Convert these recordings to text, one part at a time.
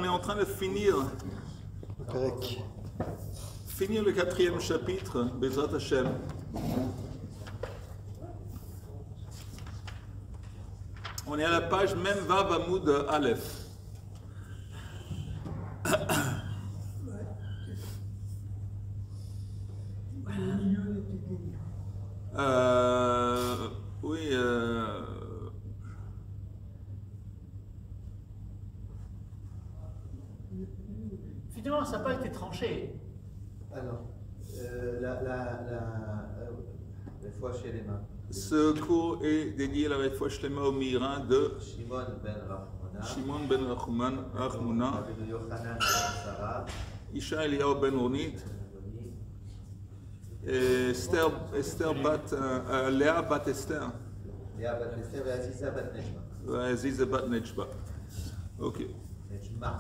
On est en train de finir le 4e chapitre, Bezrat Hashem. On est à la page même Vav Amoud Aleph. Oui. Finalement, ça n'a pas été tranché. Alors, la foi chez les mains. Ce cours est dédié à la Refoua Shlema au Mira de Shimon ben Rachmona, Rabbeinu Yochanan ben Sarah, Isha Eliyahu ben Ronit, Esther bat Léa bat Esther, Léa bat Esther et Aziza bat Nejma. Aziza bat Nejma. Ok. Nejma,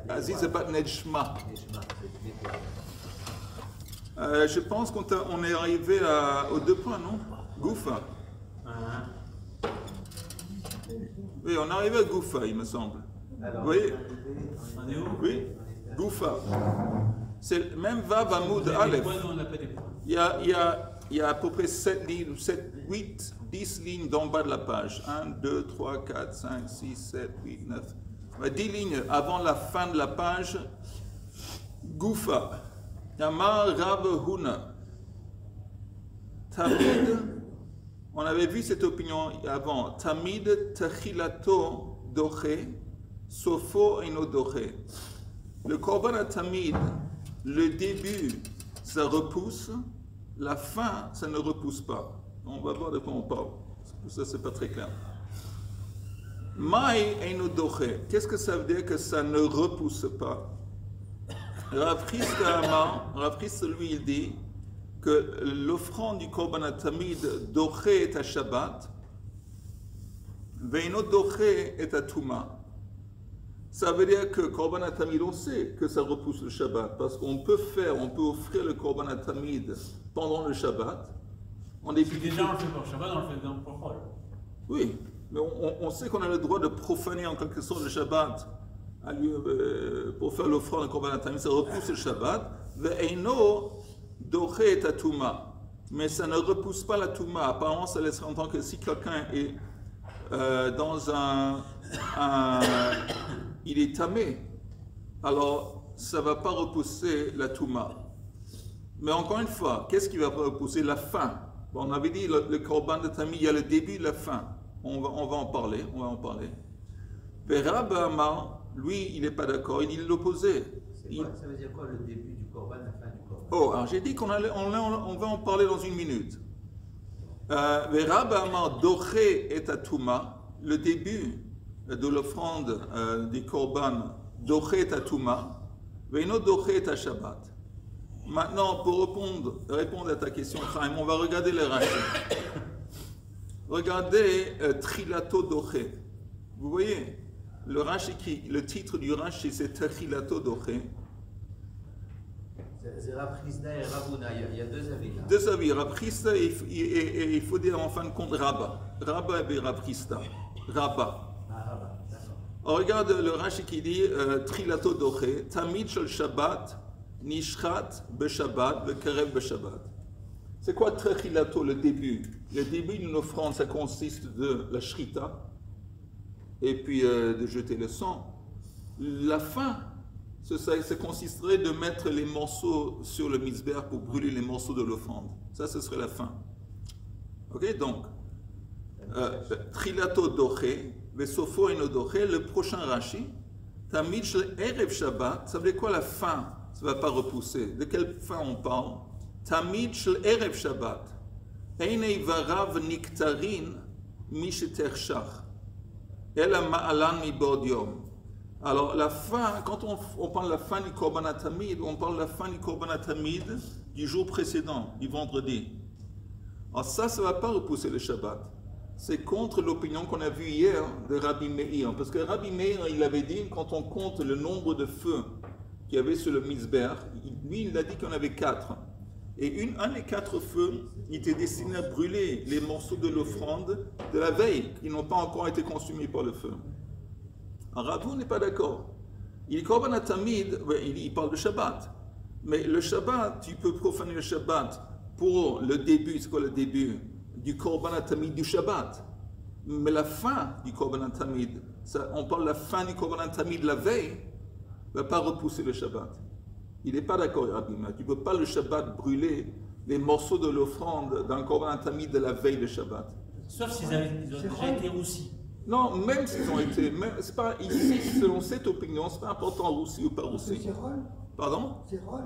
Aziza bat Nejma. Je pense qu'on est arrivé aux 2 points, non? Goufa. Oui, on est arrivé à Goufa, il me semble. Alors, Oui. On est où? Oui, Goufa. C'est même Vav Amoud Aleph. Il y a à peu près 7 lignes, 7, 8, 10 lignes d'en bas de la page. 1, 2, 3, 4, 5, 6, 7, 8, 9. 10 lignes avant la fin de la page. Goufa. Yamar Rav Huna. Tamid, on avait vu cette opinion avant. Tamid Tachilato Doche, Sofo Eno Doche. Le Korban à Tamid, le début, ça repousse, la fin, ça ne repousse pas. On va voir de quoi on parle. Pour ça, c'est pas très clair. Mai Eno Doche. Qu'est-ce que ça veut dire que ça ne repousse pas? Rav Christ, lui, il dit que l'offrande du Korban Tamid doche est à Shabbat, veino doche est à Touma. Ça veut dire que Korban Tamid, on sait que ça repousse le Shabbat, parce qu'on peut offrir le Korban Tamid pendant le Shabbat. Si déjà on le fait pour Shabbat, on le fait pour Chol. Oui, mais on sait qu'on a le droit de profaner en quelque sorte le Shabbat. Pour faire l'offrande de Korban Tamid, ça repousse le Shabbat. Ve'eino doche et Touma. Mais ça ne repousse pas la Touma. Apparemment, ça laisserait entendre que si quelqu'un est dans il est tamé, alors ça ne va pas repousser la Touma. Mais encore une fois, qu'est-ce qui va repousser? La fin. Bon, on avait dit le Korban de Tamid, il y a le début et la fin. On va en parler. Rav Amar, lui, il n'est pas d'accord, il dit l'opposé. Ça veut dire quoi le début du Korban, la fin du Korban? Oh, alors j'ai dit qu'on va en parler dans une minute. Rav Amar doche et Touma, le début de l'offrande du Korban doche et Touma, veino doche et Shabbat. Maintenant, pour répondre à ta question, Chaim, on va regarder les Rashi. Regardez Trilato doche. Vous voyez? Le titre du Rashi, c'est Tachilato Doche. C'est Rav Chisda et Rav Huna, il y a 2 avis là. 2 avis, Rav Chisda et il faut dire en fin de compte Rabba. Rabba et Rav Chisda. Rabba. Rabba, d'accord. Regarde le Rashi qui dit Trilato Doche, Tamid Shel Shabbat, Nishchat Beshabbat, Bekarev Beshabbat. C'est quoi Tachilato, le début? Le début d'une offrande, ça consiste de la Shrita, et puis de jeter le sang. La fin, ça consisterait de mettre les morceaux sur le misber pour brûler les morceaux de l'offrande. Ça, ce serait la fin. Ok, donc, Trilato Doche, Vesofo Eno Doche, le prochain Rashi, Tamid Shel Erev Shabbat, ça veut dire quoi la fin? Ça ne va pas repousser. De quelle fin on parle? Tamid Shel Erev Shabbat, Einei Varav Niktarin Mishetershach. Alors la fin, quand on parle de la fin du Korban Tamid, on parle de la fin du Korban Tamid du jour précédent, du vendredi. Alors ça ne va pas repousser le Shabbat. C'est contre l'opinion qu'on a vue hier de Rabbi Meir. Parce que Rabbi Meir, il avait dit, quand on compte le nombre de feux qu'il y avait sur le misber, lui il a dit qu'il y en avait 4. Et un des 4 feux, il était destiné à brûler les morceaux de l'offrande de la veille, qui n'ont pas encore été consumés par le feu. Alors Rav n'est pas d'accord. Il Korban HaTamid, il parle de Shabbat. Mais le Shabbat, tu peux profaner le Shabbat pour le début, c'est quoi le début? Du Korban HaTamid du Shabbat. Mais la fin du Korban HaTamid, on parle de la fin du Korban HaTamid la veille, ne va pas repousser le Shabbat. Il n'est pas d'accord, Rabbi Meir. Tu ne peux pas le Shabbat brûler les morceaux de l'offrande d'un Korban HaTamid de la veille de Shabbat. Sauf s'ils ont déjà été roussis. Non, même s'ils ont été, c'est pas ici, selon cette opinion, c'est pas important roussi ou pas roussi. C'est rôle. Pardon? C'est rôle.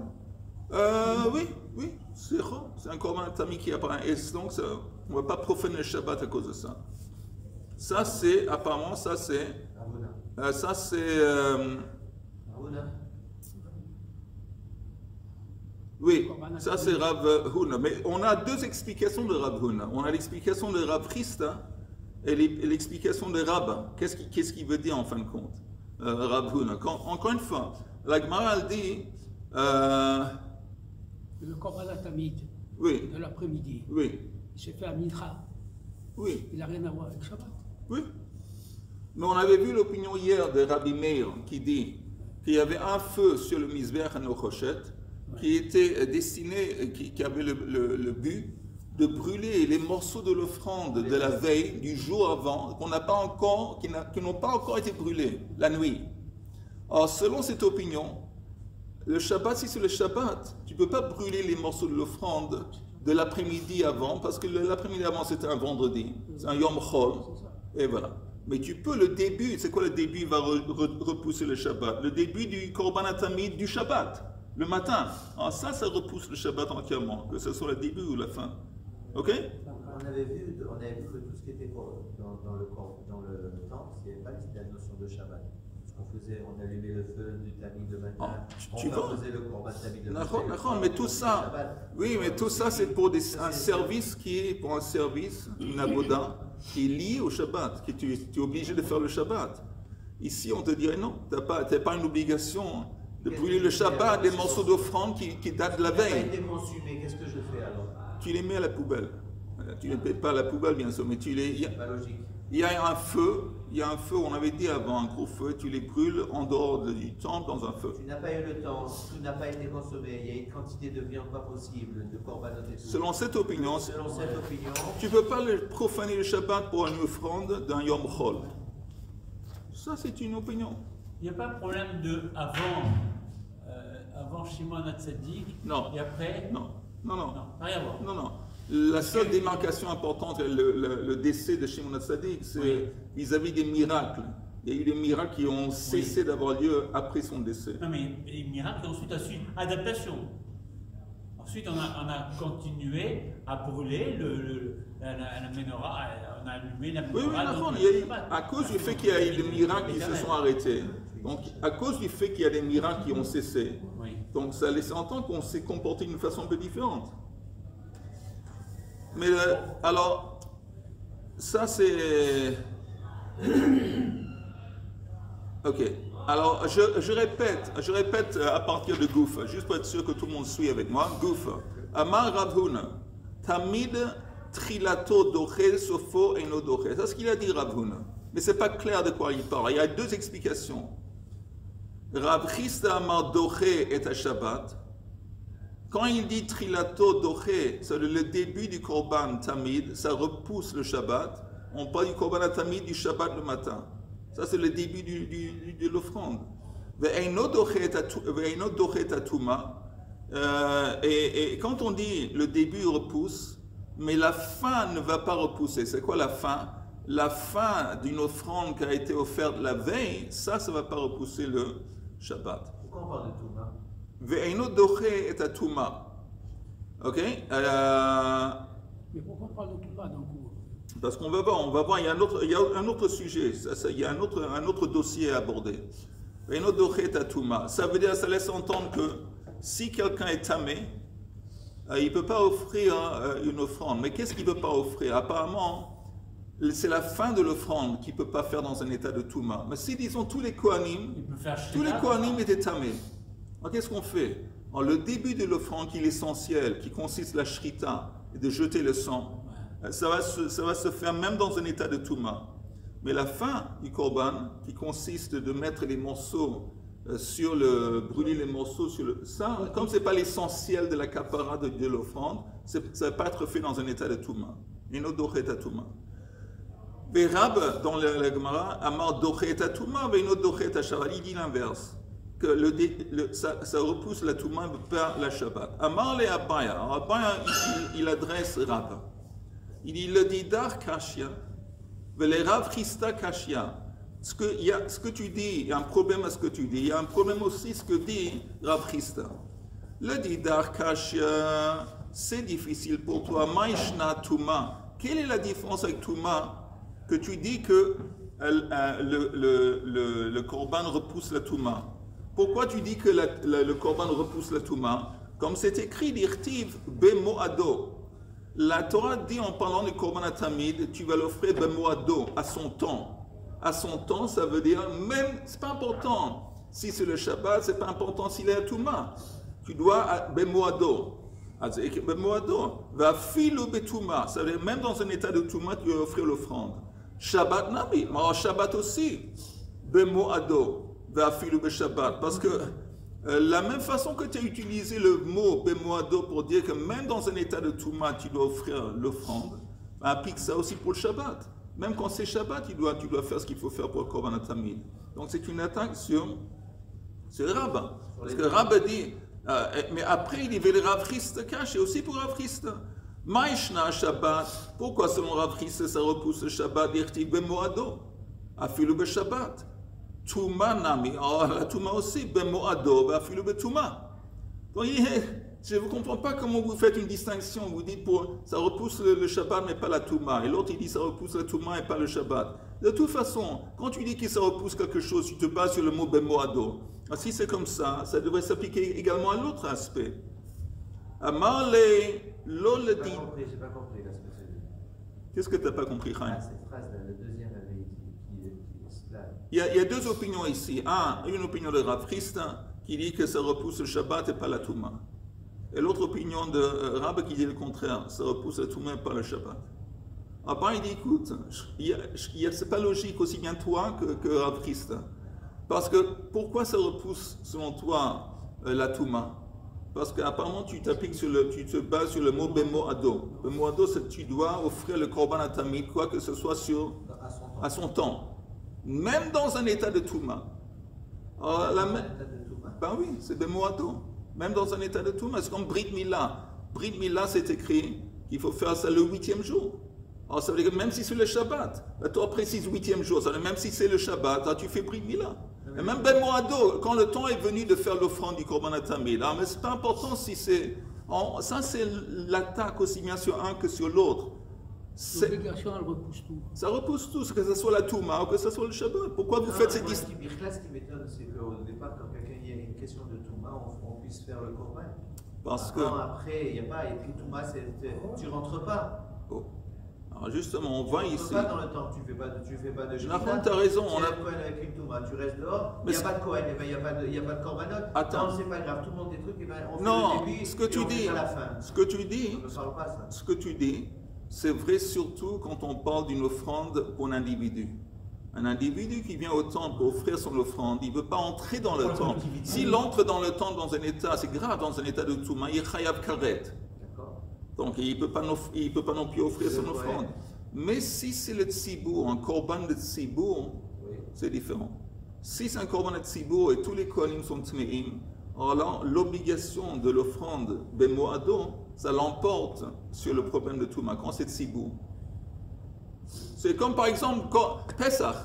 Oui, c'est rôle. C'est un Korban HaTamid qui apparaît un S, donc on ne va pas profaner le Shabbat à cause de ça. Ça c'est, apparemment, ça c'est, oui, ça c'est Rav Huna. Mais on a deux explications de Rav Huna. On a l'explication de Rav Chisda et l'explication de Rab. Qu'est-ce qu'il veut dire en fin de compte, Rav Huna? Encore une fois, la Gemara elle dit le Korban HaTamid de l'après-midi, il s'est fait à Mincha. Oui. Il n'a rien à voir avec Shabbat. Oui. Mais on avait vu l'opinion hier de Rabbi Meir qui dit qu'il y avait un feu sur le Mizbeach HaNochoshet qui était destiné, qui avait le but de brûler les morceaux de l'offrande de la veille, du jour avant, qui n'ont pas encore été brûlés la nuit. Alors, selon cette opinion, le Shabbat, si c'est le Shabbat, tu ne peux pas brûler les morceaux de l'offrande de l'après-midi avant, parce que l'après-midi avant c'était un vendredi, c'est un Yom Chol, et voilà. Mais tu peux le début, c'est quoi le début? Il va repousser le Shabbat. Le début du Korban HaTamid du Shabbat, le matin. Alors ça repousse le Shabbat entièrement, que ce soit le début ou la fin. Ok? On avait vu que tout ce qui était dans le temple, il n'y avait pas la notion de Shabbat. On allumait le feu du Tamid le matin, on faisait le Korban Tamid le matin. D'accord, mais tout ça, oui, mais tout ça c'est pour un service une avoda, qui est lié au Shabbat, que tu es obligé de faire le Shabbat. Ici, on te dirait non, tu n'as pas une obligation de brûler le Shabbat, des morceaux d'offrande qui datent de la veille. Ça a été consumé, qu'est-ce que je fais alors? Tu les mets à la poubelle. Tu ne les mets pas à la poubelle, bien sûr, mais tu les... C'est pas logique. Il y a un feu, on avait dit avant, un gros feu, tu les brûles en dehors du temple dans un feu. Tu n'as pas eu le temps, tout n'a pas été consommé, il y a une quantité de viande pas possible, de korbanot et tout. Selon cette opinion, tu ne peux pas profaner le Shabbat pour une offrande d'un Yom Chol. Ça, c'est une opinion. Il n'y a pas de problème de avant Shimon HaTzadik et après? Non, rien à voir. Non. La seule démarcation importante, le décès de Shimon HaTzadik, c'est vis-à-vis des miracles. Il y a eu des miracles qui ont cessé d'avoir lieu après son décès. Non, mais les miracles, ensuite, adaptation. Ensuite, on a continué à brûler la menorah, on a allumé la menorah. Oui, à cause du fait qu'il y a eu des miracles qui se sont arrêtés. Donc, à cause du fait qu'il y a des miracles qui ont cessé, donc ça laisse entendre qu'on s'est comporté d'une façon un peu différente. Mais alors, ça c'est... Ok. Alors, je répète à partir de Goufa, juste pour être sûr que tout le monde suit avec moi. Goufa. Amar Rav Huna, Tamid trilato doche sofo eno doche. C'est ce qu'il a dit Rav Huna. Mais c'est pas clair de quoi il parle. Il y a deux explications. Rav Chisda Amar doche et à Shabbat. Quand il dit trilato doche, c'est le début du Korban Tamid, ça repousse le Shabbat. On parle du Korban Tamid du Shabbat le matin. Ça, c'est le début de l'offrande. Et quand on dit le début repousse, mais la fin ne va pas repousser. C'est quoi la fin? La fin d'une offrande qui a été offerte la veille, ça ne va pas repousser le Shabbat. Pourquoi on parle de Touma? Ve'eino doche et atuma. Ok? Mais pourquoi on parle de Touma d'un coup? Parce qu'on va voir, il y a un autre sujet, il y a un autre dossier à aborder. Ve'eino doche et atuma. Ça veut dire, ça laisse entendre que si quelqu'un est tamé, il ne peut pas offrir une offrande. Mais qu'est-ce qu'il ne peut pas offrir? Apparemment, c'est la fin de l'offrande qu'il ne peut pas faire dans un état de Touma. Mais si, disons, tous les Kohanim étaient tamés. Alors qu'est-ce qu'on fait? Alors, le début de l'offrande qui est l'essentiel, qui consiste la shrita, et de jeter le sang, ça va se faire même dans un état de Touma. Mais la fin du Korban, qui consiste de mettre les morceaux sur le brûler les morceaux, ça, comme ce n'est pas l'essentiel de la kapara de l'offrande, ça ne va pas être fait dans un état de touma. Eno dochet touma. Et Rab, dans la Gemara, Amar dochet touma, veino dochet Shabbat. Il dit l'inverse, que ça repousse la touma par la Shabbat. Amar le Abaya. Abaya, il adresse Rab. Il dit le didar kashia, le Rav Christa kashia. Ce que tu dis, il y a un problème à ce que tu dis. Il y a un problème aussi à ce que dit Rav Christa. Le didar kashia, c'est difficile pour toi. Maïshna touma. Quelle est la différence avec touma? Que tu dis que le korban repousse la touma. Pourquoi tu dis que le korban repousse la touma? Comme c'est écrit d'Irtiv Bemoado. La Torah dit en parlant du korban tamid, tu vas l'offrir Bemoado, à son temps. À son temps, ça veut dire même, c'est pas important. Si c'est le Shabbat, c'est pas important s'il est à touma. Tu dois Bemoado. Bemoado. Va filu betuma. Ça veut dire même dans un état de touma, tu dois offrir l'offrande. Shabbat Nabi, mais Shabbat aussi, Bemoado, Ve'afilu Shabbat. Parce que la même façon que tu as utilisé le mot Bemoado pour dire que même dans un état de Touma, tu dois offrir l'offrande, applique ça aussi pour le Shabbat. Même quand c'est Shabbat, tu dois faire ce qu'il faut faire pour le Korban Tamid. Donc c'est une attaque sur Rabba. Parce que Rabba dit, mais après il y avait le Rav Christa caché aussi pour Rav Christa. Maïshna Shabbat, pourquoi selon Rav Christa ça repousse le Shabbat, d'Irti Bemoado, Afilu Be Shabbat. Touma Nami, la Touma aussi, Bemoado, Afilu Be Touma. Donc je ne comprends pas comment vous faites une distinction, vous dites ça repousse le Shabbat mais pas la Touma, et l'autre il dit ça repousse la Touma et pas le Shabbat. De toute façon, quand tu dis que ça repousse quelque chose, tu te bases sur le mot Bemoado. Si c'est comme ça, ça devrait s'appliquer également à l'autre aspect. Amarle. J'ai pas compris là ce que c'est. Qu'est-ce que tu n'as pas compris, Chaim? Cette phrase, le deuxième avait dit il y a deux opinions ici. Une opinion de Rav Christa qui dit que ça repousse le Shabbat et pas la Touma. Et l'autre opinion de Rab qui dit le contraire, ça repousse la Touma et pas le Shabbat. Après il dit écoute, c'est pas logique aussi bien toi que Rav Christa. Parce que pourquoi ça repousse selon toi la Touma? Parce qu'apparemment, tu te bases sur le mot Bemoado. Bemoado, c'est que tu dois offrir le Korban Tamid, quoi que ce soit à son temps. Même dans un état de Touma. Ben oui, c'est Bemoado. Même dans un état de Touma. C'est comme Brit Mila. Brit Mila, c'est écrit qu'il faut faire ça le 8e jour. Alors ça veut dire que même si c'est le Shabbat, la Torah précise 8e jour, ça veut dire même si c'est le Shabbat, là, tu fais Brit Mila. Et même Bemoado, quand le temps est venu de faire l'offrande du Korban Tamid, mais c'est pas important si c'est... Ça, c'est l'attaque aussi bien sur un que sur l'autre. L'obligation, elle repousse tout. Ça repousse tout, que ce soit la Touma ou que ce soit le Shabbat. Pourquoi vous faites cette distinction? Ce qui m'étonne, c'est qu'au départ, quand quelqu'un y a une question de Touma, on puisse faire le Korban. Parce que... Après, il n'y a pas, et puis Touma, tu rentres pas. Oh. Alors justement, on voit ici. Pas dans le temps, tu fais pas de Shemita. Tu as raison. On a Kohen avec une Touma, tu restes dehors. Il n'y a pas de Kohen, il n'y a pas de Korbanot. Attends. Non, c'est pas grave, tout le monde des trucs, on fait non, le début, ce que tu dis, à la fin. Ce que tu dis, on ne parle pas ça. Ce que tu dis, c'est vrai surtout quand on parle d'une offrande pour un individu. Un individu qui vient au temple pour offrir son offrande, il ne veut pas entrer dans le temple. S'il entre dans le temple dans un état, c'est grave, dans un état de Touma, il est chayav karet. Donc il ne peut pas non plus offrir son offrande. Mais si c'est le tzibour, un korban de tzibour, c'est différent. Si c'est un korban de tzibour et tous les kohanim sont tmeim, alors là, l'obligation de l'offrande bemoado, ça l'emporte sur le problème de Touma, quand c'est tzibour. C'est comme par exemple Pesach.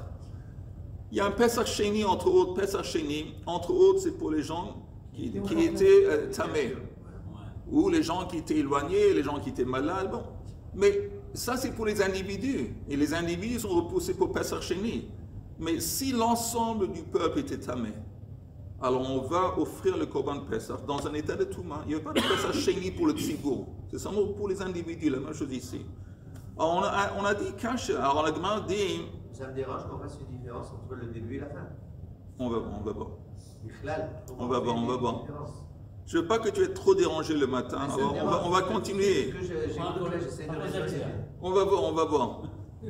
Il y a un Pesach Sheni, entre autres. Pesach Sheni, entre autres, c'est pour les gens qui étaient tamés. Ou les gens qui étaient éloignés, les gens qui étaient malades. Bon. Mais ça, c'est pour les individus. Et les individus sont repoussés pour Pesach Sheni. Mais si l'ensemble du peuple était tamé, alors on va offrir le Korban Pesach dans un état de Touma. Il n'y a pas de Pesach Sheni pour le Tzibour. C'est seulement pour les individus, la même chose ici. Alors on a dit cache. Alors la Gemara dit... Ça me dérange qu'on fasse une différence entre le début et la fin. On va voir. On va voir. Je ne veux pas que tu aies trop dérangé le matin. Alors on va continuer. On va voir.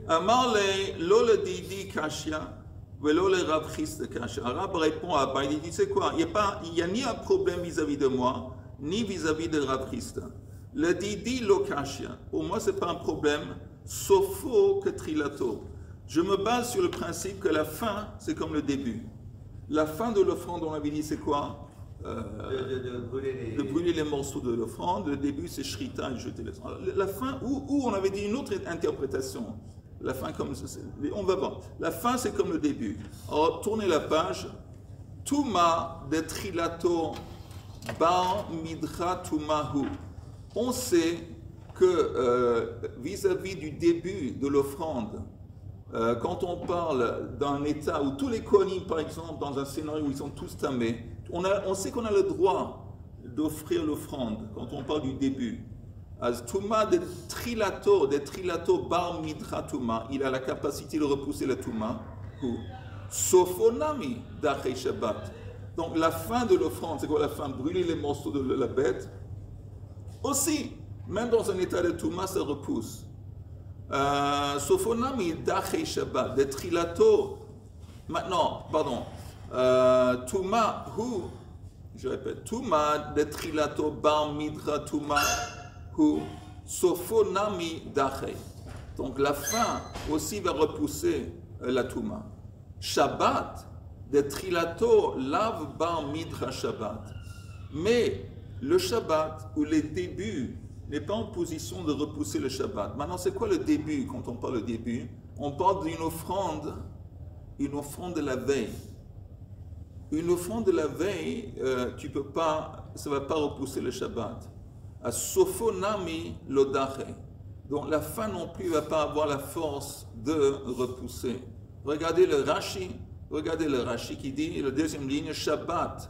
Amarle lol didi kashia Velo le Rav Chisda Kash. Arabe répond à Abba, il dit, tu sais quoi, il n'y a ni un problème vis-à-vis de moi, ni vis-à-vis de Rav Chisda. Le Didi Lokashia, pour moi, ce n'est pas un problème, sauf que Trilato. Je me base sur le principe que la fin, c'est comme le début. La fin de l'offrande, on avait dit, c'est quoi? De brûler les morceaux de l'offrande. Le début, c'est Shrita et jeter les offrandes. La fin, où on avait dit une autre interprétation. La fin, comme on va voir. La fin, c'est comme le début. Alors, tournez la page. Touma de Trilato Bar Midra Tumahu. On sait que vis-à-vis du début de l'offrande, quand on parle d'un état où tous les kohanim, par exemple, dans un scénario où ils sont tous tamés, on sait qu'on a le droit d'offrir l'offrande quand on parle du début. Touma de trilato bar midra touma, il a la capacité de repousser la touma. Sofonami d'achei Shabbat. Donc la fin de l'offrande, c'est quoi la fin? Brûler les morceaux de la bête. Aussi, même dans un état de touma, ça repousse. Sofonami d'achei Shabbat, de trilato. Maintenant, pardon. Touma, je répète, Touma de trilato bar midra touma. Sofonami d'achei. Donc la fin aussi va repousser la touma. Shabbat de trilato lav bar midra Shabbat. Mais le Shabbat ou les débuts n'est pas en position de repousser le Shabbat. Maintenant, c'est quoi le début quand on parle de début? On parle d'une offrande de la veille. Une offrande de la veille, tu peux pas, ça ne va pas repousser le Shabbat. À Sofonami lodache. Donc la fin non plus ne va pas avoir la force de repousser. Regardez le Rashi qui dit, la deuxième ligne, Shabbat,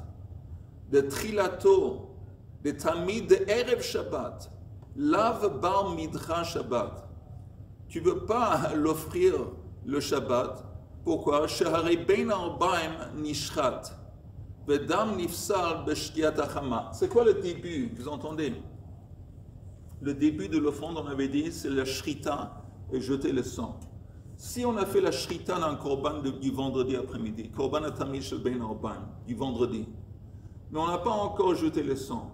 de Trilato, de Tamid, de Erev Shabbat, Lav Bar Midra Shabbat. Tu ne peux pas l'offrir le Shabbat. Pourquoi? Shehare Ben Arbaim Nishrat, Vedam Nifsal Beshkiat Achama. C'est quoi le début? Vous entendez? Le début de l'offrande, on avait dit, c'est la shrita et jeter le sang. Si on a fait la shrita dans le korban du vendredi après-midi, korban atamid shel ben arbaim, du vendredi, mais on n'a pas encore jeté le sang,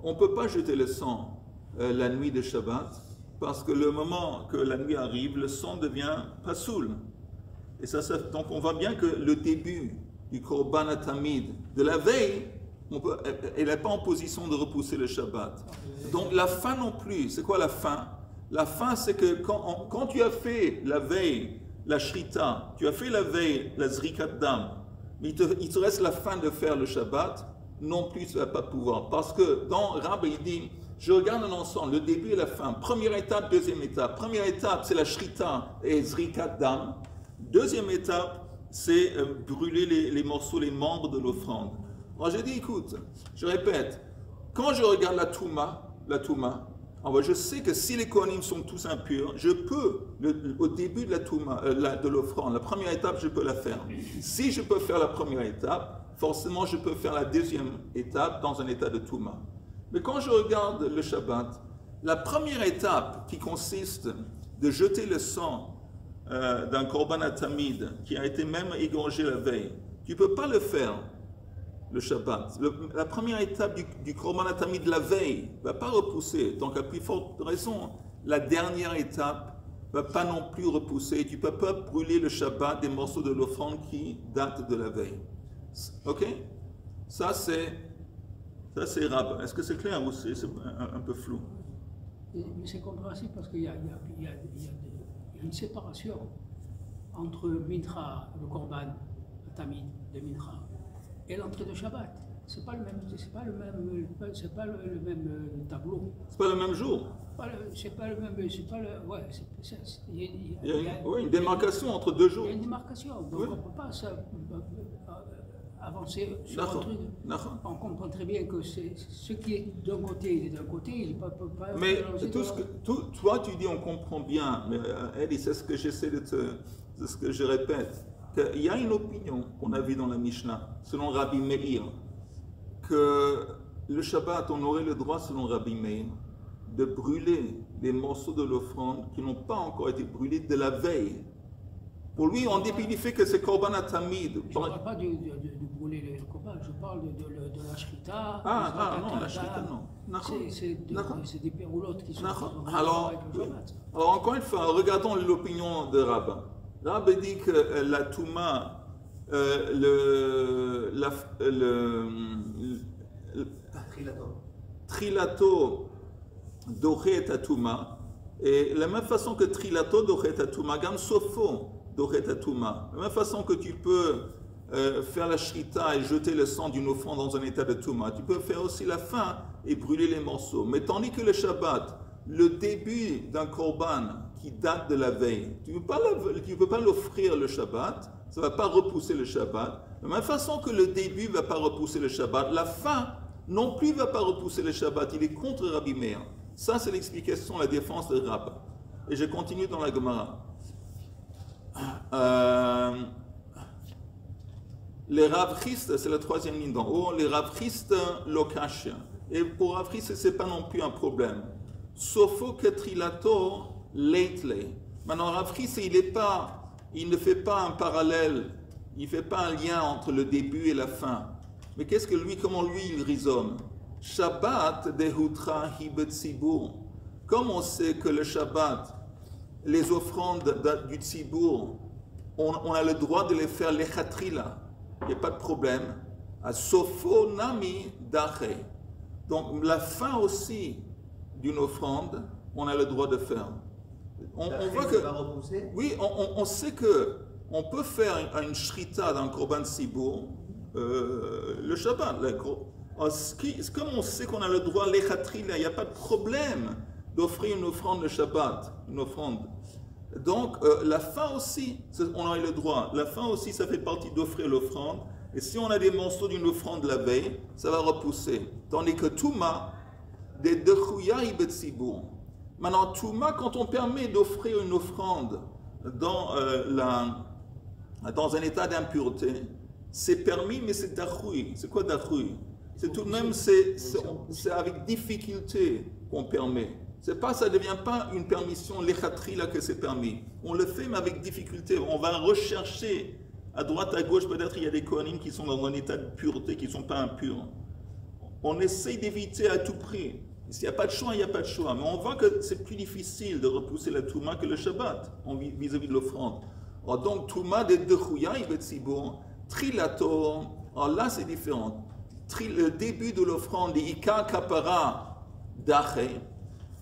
on ne peut pas jeter le sang la nuit de Shabbat, parce que le moment que la nuit arrive, le sang devient pasoul. Et donc on voit bien que le début du korban atamid de la veille, elle n'est pas en position de repousser le Shabbat. Donc la fin non plus. C'est quoi la fin? La fin, c'est que quand tu as fait la veille, la shrita, tu as fait la veille, la zrikat dam, mais il te reste la fin de faire le Shabbat, non plus tu ne vas pas pouvoir. Parce que dans Rabbi, il dit, je regarde un ensemble, le début et la fin. Première étape, deuxième étape. Première étape, c'est la shrita et zrikat dam. Deuxième étape, c'est brûler les morceaux, les membres de l'offrande. Alors j'ai dit, écoute, je répète, quand je regarde la touma, alors je sais que si les kohanim sont tous impurs, je peux, au début de la touma, de l'offrande, la première étape, je peux la faire. Si je peux faire la première étape, forcément je peux faire la deuxième étape dans un état de touma. Mais quand je regarde le Shabbat, la première étape qui consiste de jeter le sang d'un korban atamid qui a été même égorgé la veille, tu ne peux pas le faire le Shabbat. La première étape du korban atamid de la veille ne va pas repousser. Donc à plus forte raison, la dernière étape ne va pas non plus repousser. Tu ne peux pas brûler le Shabbat des morceaux de l'offrande qui datent de la veille. Ok? Ça c'est Rab. Est-ce que c'est clair ou c'est un peu flou? Mais c'est compréhensible parce qu'il y a une séparation entre Mincha, le korban atamid de Mincha, et l'entrée de Shabbat. C'est pas le même tableau. C'est pas le même jour. C'est pas le même. Ouais, il y a une démarcation entre deux jours. Il y a une démarcation. Donc on ne peut pas avancer sur un truc. On comprend très bien que ce qui est d'un côté, il ne peut pas. Mais toi, tu dis on comprend bien, mais Elie, c'est ce que j'essaie c'est ce que je répète. Il y a une opinion qu'on a vue dans la Mishnah, selon Rabbi Meir, que le Shabbat, on aurait le droit, selon Rabbi Meir, de brûler les morceaux de l'offrande qui n'ont pas encore été brûlés de la veille. Pour lui, en dépit du fait que c'est Korban Tamid. Je ne parle pas de brûler le Korban, je parle de la Shrita. Non, la Shrita, non. C'est des péroulottes qui sont alors, encore une fois, regardons l'opinion de Rab. Rab dit que la Touma, Trilato Dochet Touma, et la même façon que Trilato Dochet Touma, Gam Sofo Dochet Touma, la même façon que tu peux faire la shrita et jeter le sang d'une offrande dans un état de Touma, tu peux faire aussi la fin et brûler les morceaux. Mais tandis que le Shabbat, le début d'un korban qui date de la veille, tu ne peux pas l'offrir le Shabbat, ça ne va pas repousser le Shabbat. De la même façon que le début ne va pas repousser le Shabbat, la fin non plus ne va pas repousser le Shabbat. Il est contre Rabbi Meir. Ça, c'est l'explication, la défense de Rab. Et je continue dans la Gemara. Les Ravchistes, c'est la troisième ligne d'en haut, les Ravchistes lokash. Et pour Ravchistes, ce n'est pas non plus un problème. Sofo ketrilato leitle. Maintenant, Ravchistes, il ne fait pas un parallèle, il ne fait pas un lien entre le début et la fin. Mais comment lui, il raisonne? Shabbat dehutra hibetzibur. Comme on sait que le Shabbat, les offrandes du Tzibour, on a le droit de les faire lechatrila. Il n'y a pas de problème. À Sofo Nami Dache. Donc la fin aussi d'une offrande, on a le droit de faire. On voit que, oui, on sait que on peut faire une shrita d'un korban Tzibour le Shabbat. Comme on sait qu'on a le droit lechatrila, il n'y a pas de problème d'offrir une offrande le Shabbat, une offrande. Donc, la fin aussi, on a le droit. La fin aussi, ça fait partie d'offrir l'offrande. Et si on a des morceaux d'une offrande la veille, ça va repousser. Tandis que Touma, des Dechouya Ibetsibur. Maintenant, Touma, quand on permet d'offrir une offrande dans un état d'impureté, c'est permis, mais c'est Dachoui. C'est quoi Dachoui? C'est tout de même, c'est avec difficulté qu'on permet. Ça ne devient pas une permission lechatrila que c'est permis. On le fait, mais avec difficulté. On va rechercher à droite, à gauche, peut-être il y a des kohanim qui sont dans un état de pureté, qui ne sont pas impurs. On essaye d'éviter à tout prix. S'il n'y a pas de choix, il n'y a pas de choix. Mais on voit que c'est plus difficile de repousser la Touma que le Shabbat, vis-à-vis de l'offrande. Donc, Touma de Dechouya, Ibetsibur, Trilato, alors là c'est différent. Le début de l'offrande, Ika Kapara Dache,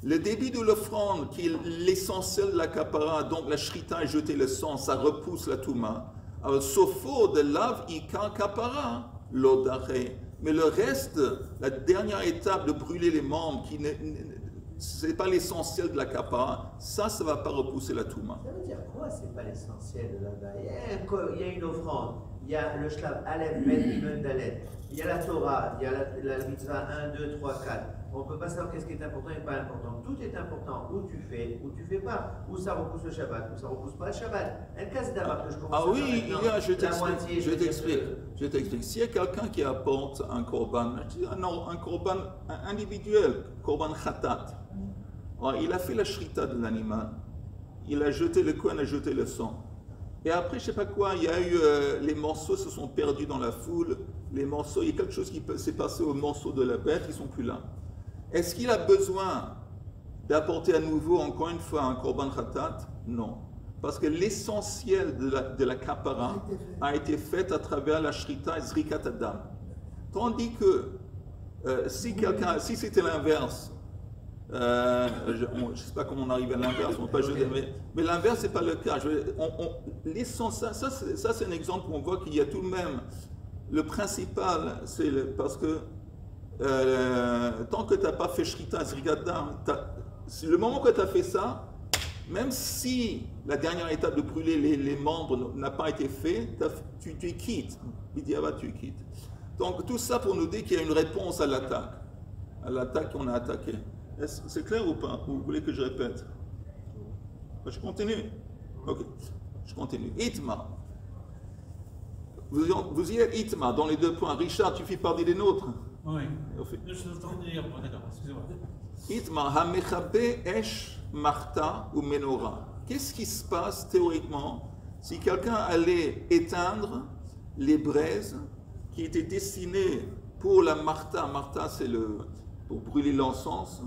le début de l'offrande, qui est l'essentiel de la kapara, donc la shrita et jeter le sang, ça repousse la touma. Alors, sofo de lave ika kapara, l'odache. Mais le reste, la dernière étape de brûler les membres, ce n'est pas l'essentiel de la kapara, ça ne va pas repousser la touma. Ça veut dire quoi, c'est pas l'essentiel de là-bas? Il y a une offrande, il y a le shlav Aleph, Ben, Imen, Dalet, il y a la Torah, il y a la mitzvah 1, 2, 3, 4. On ne peut pas savoir qu'est-ce qui est important et pas important. Tout est important. Où tu fais pas. Où ça repousse le Shabbat, où ça repousse pas le Shabbat. Un cas d'abord que je commence à oui, je t'explique. S'il y a quelqu'un qui apporte un korban, un korban individuel, korban khatat, il a fait la shrita de l'animal, il a jeté le kohen, a jeté le sang. Et après, je ne sais pas quoi, il y a eu, les morceaux se sont perdus dans la foule, il y a quelque chose qui s'est passé aux morceaux de la bête, ils ne sont plus là. Est-ce qu'il a besoin d'apporter à nouveau, encore une fois, un korban khatat? Non. Parce que l'essentiel de la kapara a été fait à travers la shrita et zrikat adam. Tandis que si c'était l'inverse, je ne sais pas comment on arrive à l'inverse, mais l'inverse, ce n'est pas le cas. Ça, c'est un exemple où on voit qu'il y a tout de même, le principal, c'est parce que tant que tu n'as pas fait shrita, zrigadam, le moment que tu as fait ça, même si la dernière étape de brûler les membres n'a pas été faite, tu quittes. Tu quittes. Donc tout ça pour nous dire qu'il y a une réponse à l'attaque qu'on a attaquée. C'est clair ou pas? Vous voulez que je répète? Je continue. Ok, je continue. Itma. Vous y êtes Itma dans les deux points. Richard, tu fais partie des nôtres. Oui. Je suis en train de dire, d'accord, excusez-moi. Itma, hamechabe esh marta ou menora. Qu'est-ce qui se passe théoriquement si quelqu'un allait éteindre les braises qui étaient destinées pour la marta. Marta, c'est pour brûler l'encens.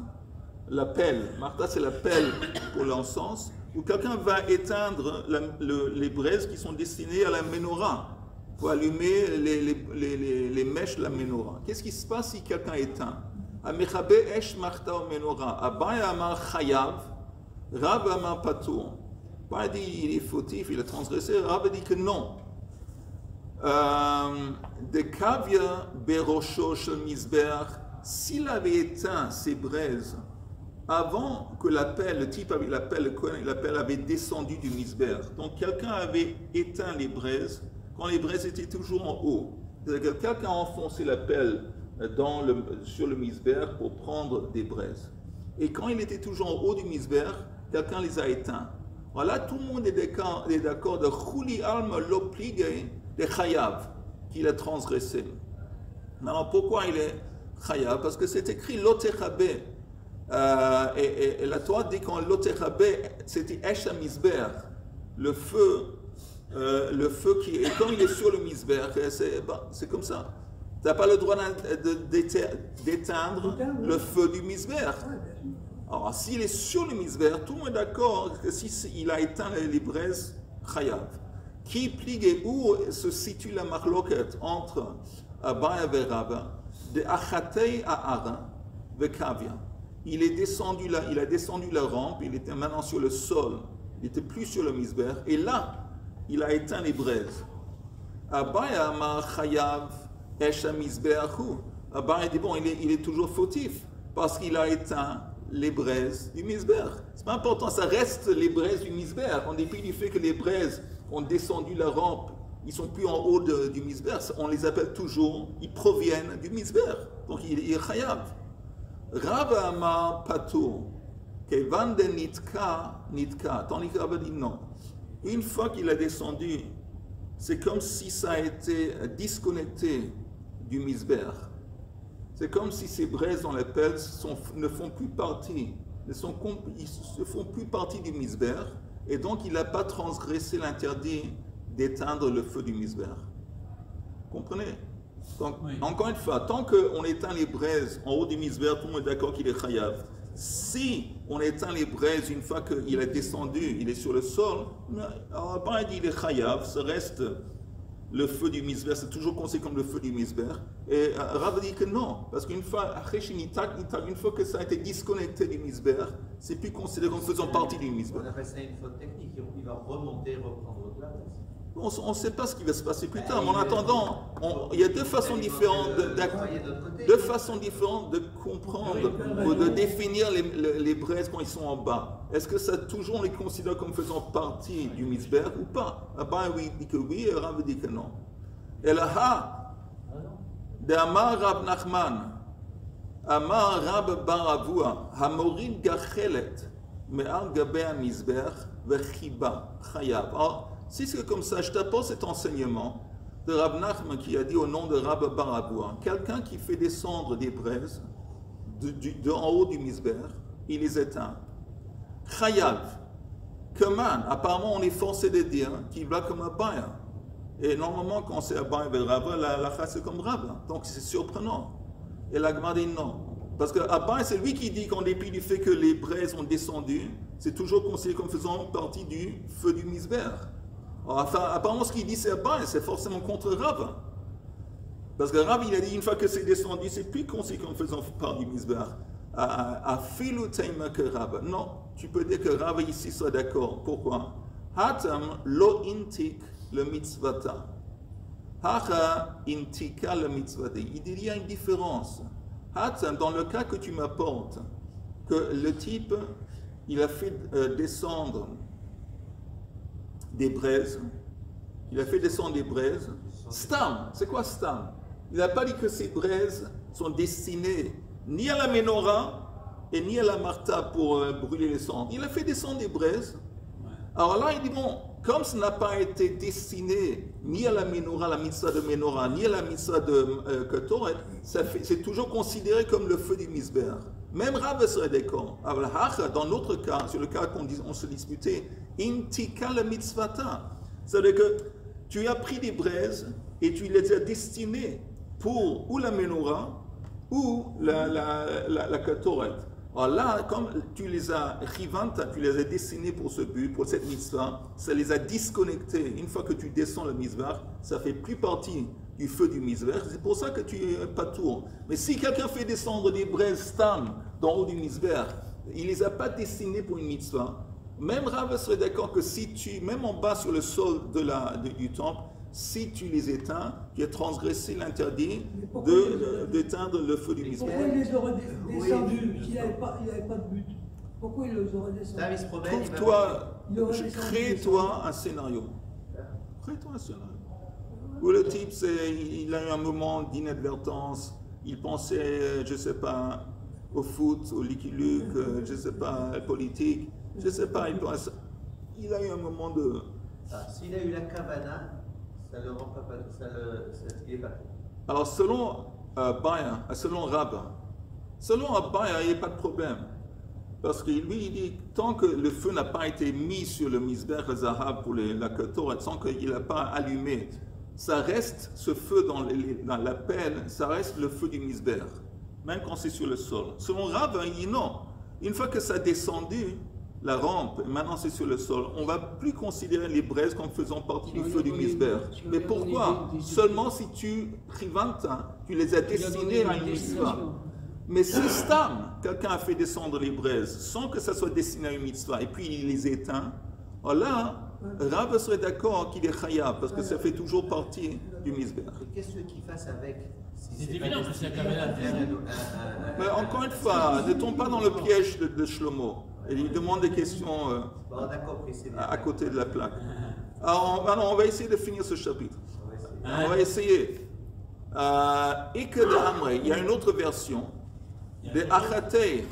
La pelle. Marta, c'est la pelle pour l'encens. Ou quelqu'un va éteindre les braises qui sont destinées à la menorah, pour allumer les mèches de la menorah. Qu'est-ce qui se passe si quelqu'un éteint? Amechabe esh marta ou menorah. Abaye amar chayav, Rav amar patour. Pas dit il est fautif, il a transgressé. Rav dit que non. De kavia berosho shel misbeach, s'il avait éteint ses braises avant que l'appel, le type avec l'appel avait descendu du misbeach. Donc quelqu'un avait éteint les braises quand les braises étaient toujours en haut. C'est-à-dire que quelqu'un a enfoncé l'appel sur le misbeach pour prendre des braises. Et quand il était toujours en haut du misbeach, quelqu'un les a éteints. Voilà, tout le monde est d'accord de Chuli Alma Loplige de Chayav, qu'il a transgressé. Alors pourquoi il est Chayav? Parce que c'est écrit Lotechabe. Et la Torah dit qu'en Lotechabe, c'était Esh HaMizbeach, le feu qui est, comme il est sur le Mizbeach, c'est comme ça. Tu n'as pas le droit d'éteindre le feu du Mizbeach. Alors, s'il est sur le Mizbeach, tout le monde est d'accord que s'il a éteint les braises, Chayav. Qui pligue où se situe la marloquette entre Abaya et Rava, de Achatei à Ara, de Kavia. Il a descendu la rampe, il était maintenant sur le sol, il n'était plus sur le Mizbeach, et là, il a éteint les braises. Abaya Amar Chayav Esha Mizbeachu. Abaya dit bon, il est toujours fautif, parce qu'il a éteint les braises du Mizbeach. C'est pas important, ça reste les braises du Mizbeach, en dépit du fait que les braises ont descendu la rampe, ils sont plus en haut du Mizbeach, on les appelle toujours, ils proviennent du Mizbeach, donc il est Chayav. Rav Amar Patur, Kevan de Nitka, tandis que Rav dit non. Une fois qu'il a descendu, c'est comme si ça a été disconnecté du Mizbeach. C'est comme si ces braises dans la pelle ne font plus partie, ils ne font plus partie du Mizbeach, et donc il n'a pas transgressé l'interdit d'éteindre le feu du Mizbeach. Comprenez? Donc, oui. Encore une fois, tant qu'on éteint les braises en haut du Mizbeach, tout le monde est d'accord qu'il est Chayav. Si on éteint les braises une fois qu'il est descendu, il est sur le sol, alors pas dit il est Chayav, ça reste le feu du Mizbeach, c'est toujours considéré comme le feu du Mizbeach. Et Rav dit que non, parce qu'une fois, une fois que ça a été disconnecté du Mizbeach, c'est plus considéré comme faisant partie du Mizbeach. On appelle ça une faute technique, il va remonter, reprendre place. On ne sait pas ce qui va se passer plus tard, mais en attendant, il y a deux façons différentes de comprendre ou de définir les braises quand ils sont en bas. Est-ce que ça toujours on les considère comme faisant partie du Mizbeach ou pas? Abba dit que oui, et Rav dit que non. Et là, de Amar Rab Nachman, Amar Rab Baravua, Hamorid Gachelet, Me'al Gabea Mizbeach, Vechiba, Chayav. Si c'est comme ça, je t'apporte cet enseignement de Rab Nachman qui a dit au nom de Rab Baravua, quelqu'un qui fait descendre des braises en haut du Mizbeach, il les éteint. Chayav, Keman, apparemment on est forcé de dire qu'il va comme Abaya. Et normalement quand c'est Abaya et Rava, la chasse c'est comme Rava. Donc c'est surprenant. Et la Gemara dit non. Parce que Abaya c'est lui qui dit qu'en dépit du fait que les braises ont descendu, c'est toujours considéré comme faisant partie du feu du Mizbeach. Enfin, apparemment, ce qu'il dit, c'est Abba, c'est forcément contre Rav. Parce que Rav, il a dit, une fois que c'est descendu, c'est plus considéré comme faisant part du Mizbeach. À filu taima que Rav. Non, tu peux dire que Rav ici soit d'accord. Pourquoi? Hatam lo intik le mitzvata. Hacha intika le mitzvata. Il dit, il y a une différence. Hatam, dans le cas que tu m'apportes, que le type, il a fait descendre des braises. Il a fait descendre des braises. Stam, c'est quoi Stam? Il n'a pas dit que ces braises sont destinées ni à la menorah et ni à la marta pour brûler les cendres. Il a fait descendre des braises. Alors là, il dit bon, comme ça n'a pas été destiné ni à la menorah, la mitzvah de menorah, ni à la mitzvah de ketoret, c'est toujours considéré comme le feu du Mizbeach. Même Rav serait d'accord. Dans notre cas, sur le cas qu'on se disputait, intika le mitzvata. C'est-à-dire que tu as pris des braises et tu les as destinées pour ou la menorah ou la katoret. Alors là, comme tu les as chivanta, tu les as dessinés pour ce but, pour cette mitzvah, ça les a disconnectés. Une fois que tu descends le mizbach, ça fait plus partie du feu du mizbach. C'est pour ça que tu es pas tour. Mais si quelqu'un fait descendre des braises stam d'en haut du mizbach, il les a pas destinés pour une mitzvah. Même Rav serait d'accord que si tu, même en bas sur le sol du temple, si tu les éteins, tu as transgressé l'interdit d'éteindre le feu du mizbach. Pourquoi il les aurait descendus s'il n'avait pas de but? Pourquoi il les aurait descendus? Trouve-toi, crée-toi un scénario. Crée-toi un scénario. Où le type, il a eu un moment d'inadvertance, il pensait, je ne sais pas, au foot, au Lucky Luke, je ne sais pas, à la politique, je ne sais pas, il a eu un moment de... S'il a eu la kavana, ça ne le rend pas, il est pas tout. Alors selon Abaya, selon Rabba, il n'y a pas de problème. Parce que lui, il dit, tant que le feu n'a pas été mis sur le misbech Zahab pour la Ketoret, tant qu'il n'a pas allumé, ça reste, ce feu dans la pelle, ça reste le feu du misbech, même quand c'est sur le sol. Selon Rabba, il dit non. Une fois que ça a descendu, la rampe, maintenant c'est sur le sol, on ne va plus considérer les braises comme faisant partie du feu du misbech. Mais pourquoi? Seulement si tu privanta, tu les as destinés à une mitzvah. Mais si Stam, quelqu'un a fait descendre les braises sans que ça soit destiné à une mitzvah et puis il les éteint, alors là, Rav serait d'accord qu'il est chayav parce que ça fait toujours partie du misbech. Qu'est-ce qu'il fasse avec? C'est évident que c'est la caméra. Mais encore une fois, ne tombe pas dans le piège de Shlomo. Et il demande des questions à côté de la plaque. Alors, on va essayer de finir ce chapitre. On va essayer. Il y a une autre version de Achatei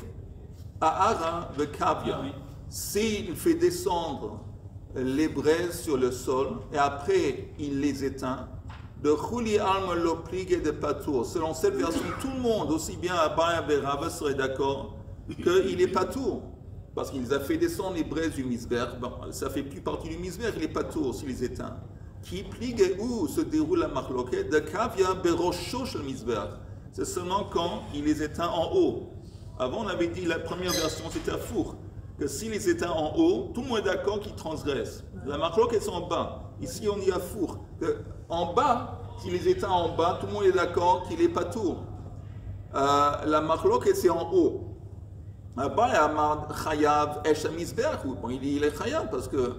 Ahara de Kavia. S'il fait descendre les braises sur le sol et après il les éteint, de Chuli Alma Loplig et de Patour. Selon cette version, tout le monde, aussi bien Abaya et Rava, serait d'accord qu'il est Patour. Parce qu'il a fait descendre les braises du misbech. Bon, ça fait plus partie du misbech, il est Patour s'il les éteint. Qui pligue et où se déroule la marloquette de Kavia Beroshosh le misbech. C'est seulement quand il les éteint en haut. Avant, on avait dit la première version, c'était à four. Que s'il les éteint en haut, tout le monde est d'accord qu'il transgresse. La marloquette est en bas. Ici, on dit à four. En bas, s'il les éteint en bas, tout le monde est d'accord qu'il est Patour. La marloquette, c'est en haut. Chayav Esha Misbech. Bon, il est Chayav parce que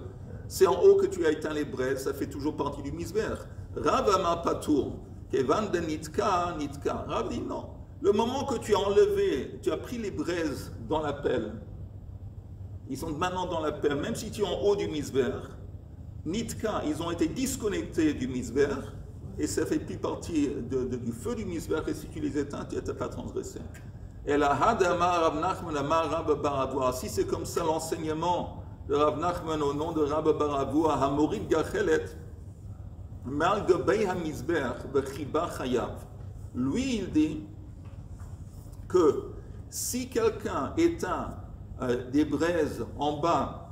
c'est en haut que tu as éteint les braises, ça fait toujours partie du Misbech. Rav Amar Patour. Kevan de Nitka, Nitka. Rav dit non. Le moment que tu as enlevé, tu as pris les braises dans la pelle, ils sont maintenant dans la pelle, même si tu es en haut du Misbech, Nitka, ils ont été disconnectés du Misbech et ça fait plus partie du feu du Misbech et si tu les éteins, tu n'as pas transgressé. Et la Hadama Rav Nachman Amar Rabba Baravoua. Si c'est comme ça l'enseignement de Rav Nachman au nom de Rabba Baravoua, Hamorid Gachelet, Mal Gabei HaMizbech Bechiba Chayav. Lui, il dit que si quelqu'un éteint des braises en bas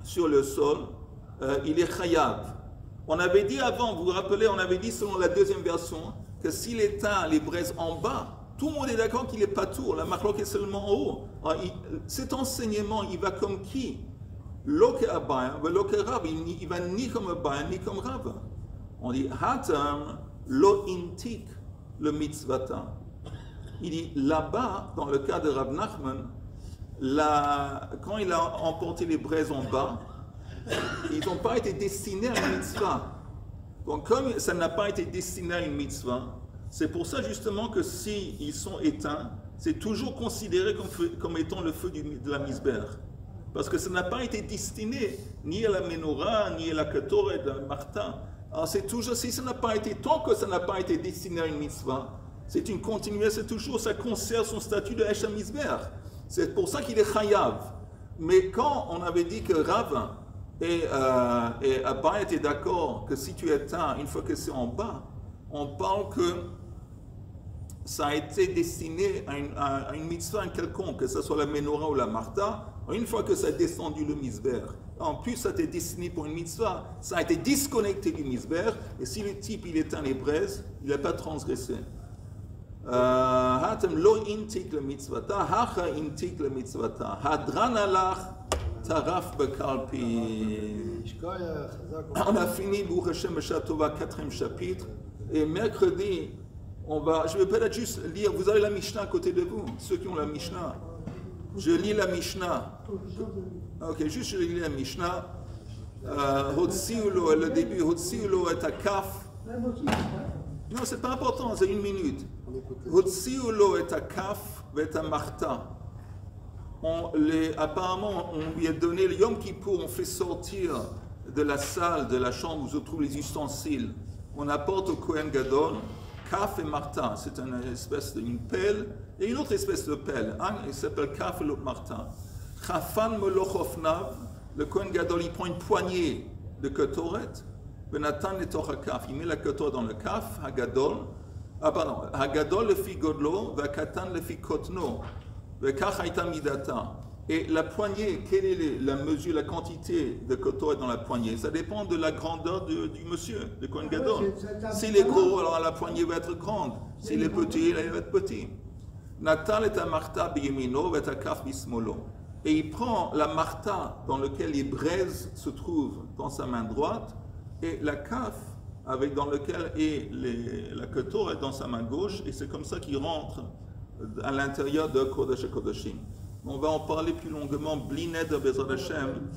sur le sol, il est Chayav. On avait dit avant, vous vous rappelez, on avait dit selon la deuxième version, que s'il éteint les braises en bas, tout le monde est d'accord qu'il est Patour, la marloque est seulement en haut. Alors, cet enseignement, il va comme qui? Loke Abaya, Loke Rab, il va ni comme Abaya, ni comme Rab. On dit Hatam lo intik le mitzvata. Il dit là-bas, dans le cas de Rav Nachman, quand il a emporté les braises en bas, ils n'ont pas été destinés à une mitzvah. Donc comme ça n'a pas été destiné à une mitzvah, c'est pour ça justement que s'ils sont éteints, c'est toujours considéré comme étant le feu de la misbech. Parce que ça n'a pas été destiné ni à la menorah, ni à la ketoret, à la marta. Alors c'est toujours, si ça n'a pas été, tant que ça n'a pas été destiné à une mitzvah, c'est une continuité, c'est toujours, ça conserve son statut de Esha Misbech. C'est pour ça qu'il est chayav. Mais quand on avait dit que Rav et Abba étaient d'accord que si tu éteins une fois que c'est en bas, on parle que ça a été destiné à une mitzvah quelconque, que ce soit la menorah ou la marta, Une fois que ça a descendu le misber, en plus ça a été destiné pour une mitzvah, ça a été disconnecté du misber, et si le type il éteint les braises, il n'a pas transgressé. Hatem lo intik le mitzvata, hacha intik le mitzvata, hadran alach taraf bekalpi. On a fini Baruch Hashem B'Shah Tova, 4e chapitre, et mercredi, je vais peut-être juste lire, vous avez la Mishnah à côté de vous, ceux qui ont la Mishnah. Je lis la Mishnah. Ok, juste je lis la Mishnah. Hotsiulo, le début, Hotsiulo et akaf. Non, c'est pas important, c'est 1 minute. Hotsiulo et akaf et amarta. Apparemment, on lui a donné le Yom Kippour, on fait sortir de la salle, de la chambre où se trouvent les ustensiles. On apporte au Kohen Gadol Kaf et Martin, c'est une espèce d'une pelle et une autre espèce de pelle. Il s'appelle Kaf et l'autre Martin. Chafan Melochofnav, le Kohen Gadol, il prend une poignée de Ketoret, Benatan et Torah-Kaf, il met la Ketoret dans le Kaf, Hagadol, Hagadol le fi Godlo, Vakatan le fi Kotno, Vekach Haïta Midata. Et la poignée, quelle est la mesure, la quantité de Ketoret dans la poignée? Ça dépend de la grandeur du monsieur, de Kohen Gadol. S'il est gros, alors la poignée va être grande. S'il est petit, elle va être petit. Natal est un marta biyemino, et un kaf bismolo. Et il prend la marta dans laquelle les braises se trouvent dans sa main droite, et la kaf dans lequel est la Ketoret dans sa main gauche, et c'est comme ça qu'il rentre à l'intérieur de Kodesh Kodeshim. On va en parler plus longuement, Blined de Bezrat Hashem.